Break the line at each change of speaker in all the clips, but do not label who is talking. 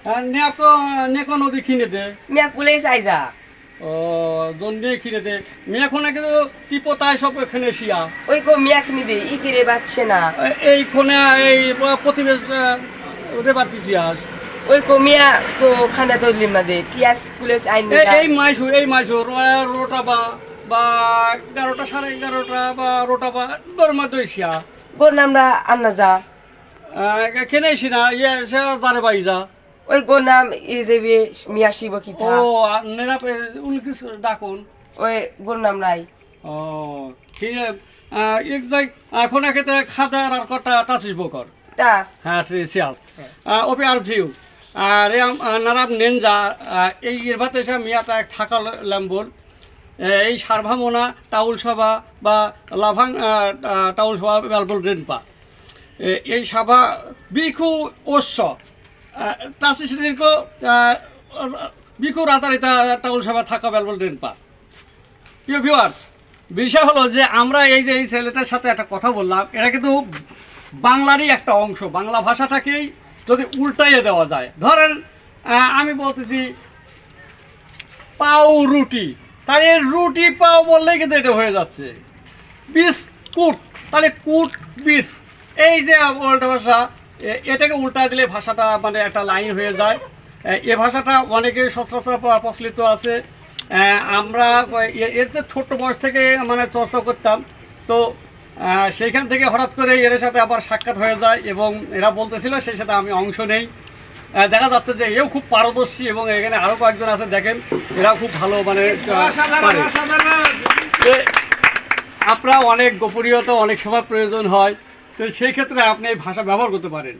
নেকো নদী কিনে দে
মিয়া কুলে চাইজা
ও জন্যে কিনে দে মেয়েখনে কিন্তু তিপতায় সব এখানে শিয়া
ওই কো মিয়া কিনি দে ই কিরে বাচ্চে না
এইখানে এই প্রতিবেশ ওদের বাড়তেছি আস
ওই কো মিয়া তো খানা তো লিমা দে তিয়াস কুলে আইন
এই মাইসু রোটা বা 11টা 11:30 বা রোটা বা দরমা দইছিয়া
গোর নামরা আন্না যা
কেনেছি না ইয়ে সে জারে বাই যা
ওই গোর নাম ই যেবে মিয়া শিব কিতা
ও নেরা উনকিস ডাকুন
ওই গোর নাম নাই
ও ঠিক এক যাই এখন একেতে খাদার আর কটা টাসিস বকর
টাস
হ্যাঁ সিয়াস ওপি আর ভিউ আর নারাম নেনজা এই ইরভাতে এসে মিয়াটা থাকা ল্যাম্বল এই সারভামনা টাউল সভা বা লাভাং টাউল সভা বেলবল রেনপা এই সভা বিখু ওস্য টাসিসরিক বিখু রাতারিতা টাউল সভা থাকা বেলবল রেনপা প্রিয় ভিউয়ার্স বিষয় হলো যে আমরা এই যে এই ছেলেটার সাথে একটা কথা বললাম এটা কিন্তু বাংলারই একটা অংশ বাংলা ভাষাটাকেই যদি উল্টাইয়ে দেওয়া যায় ধরেন আমি বলতেছি পাও রুটি তাহলে রুটি পাও বললেই কিন্তু এটা হয়ে যাচ্ছে বিস্কুট তাহলে কুট বিস এই যে উল্টা ভাষা এটাকে উল্টা দিলে ভাষাটা মানে একটা লাইন হয়ে যায় এ ভাষাটা অনেকে সচরাচর প্রচলিত আছে আমরা এর যে ছোট্ট বয়স থেকে মানে চর্চা করতাম তো সেইখান থেকে হঠাৎ করে এর সাথে আবার সাক্ষাৎ হয়ে যায় এবং এরা বলতেছিল সেই সাথে আমি অংশ নেই দেখা যাচ্ছে যে এও খুব পারদর্শী এবং এখানে আরও কয়েকজন আছে দেখেন এরাও খুব ভালো মানে আপনারা অনেক গোপনীয়তা অনেক সময় প্রয়োজন হয় তো সেই ক্ষেত্রে আপনি এই ভাষা ব্যবহার করতে পারেন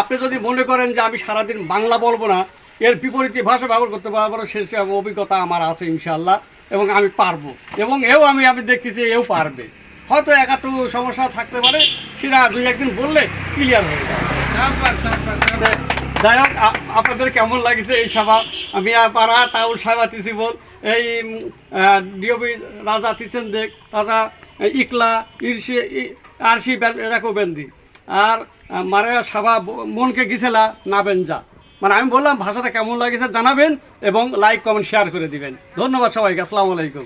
আপনি যদি মনে করেন যে আমি সারাদিন বাংলা বলবো না এর বিপরীতে ভাষা ব্যবহার করতে পারবো সেই অভিজ্ঞতা আমার আছে ইনশাআল্লাহ এবং আমি পারবো এবং আমি দেখতেছি এও পারবে হয়তো একটু সমস্যা থাকতে পারে সেটা 2-1 দিন বললে ক্লিয়ার হয়ে যাবে যাই হোক আপনাদের কেমন লাগছে এই সভা আমি পাড়া টাউল সাহেবা তিছি বল এই ডিওবি রাজা তিছেন দেখ তারা ইকলা ইরশি আরশি রাখো বেন্দি আর মারে সভা মনকে গিয়েছিলা নাবেন যা মানে আমি বললাম ভাষাটা কেমন লাগছে জানাবেন এবং লাইক কমেন্ট শেয়ার করে দিবেন ধন্যবাদ সবাইকে আসসালামু আলাইকুম